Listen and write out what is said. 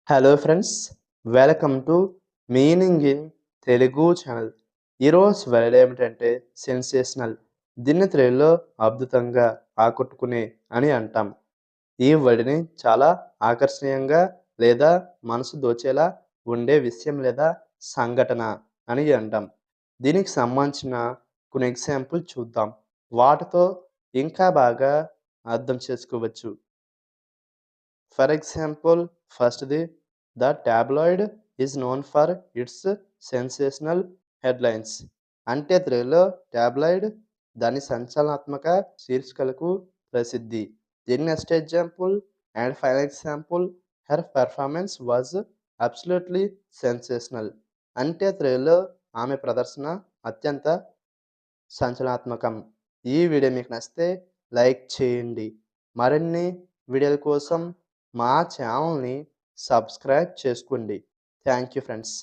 Hello friends, welcome to meaning in Telugu channel. ఈరోజు word ఏమిటంటే sensational. దీన్ని తెలుగులో అద్భుతంగా, ఆకట్టుకునే అని అంటాం. ఈ వర్డ్ని చాలా ఆకర్షణీయంగా లేదా మనసు దోచేలా ఉండే విషయం లేదా సంఘటన అని అంటాం. దీనికి సంబంధించిన కొన్ని ఎగ్జాంపుల్ చూద్దాం. వాటితో ఇంకా బాగా అర్థం చేసుకోవచ్చు. ఫర్ ఎగ్జాంపుల్, ఫస్ట్‌ది the tabloid is known for its sensational headlines. అంటే తెలుగులో టాబ్లాయిడ్ దాని సంచలనాత్మక శీర్షికలకు ప్రసిద్ధి. The next example and final example, her performance was absolutely sensational. అంటే తెలుగులో ఆమె ప్రదర్శన అత్యంత సంచలనాత్మకం. ఈ వీడియో మీకు నచ్చితే లైక్ చేయండి. మరిన్ని వీడియోల కోసం మా ఛానల్‌ని సబ్స్క్రైబ్ చేసుకోండి. Thank you friends.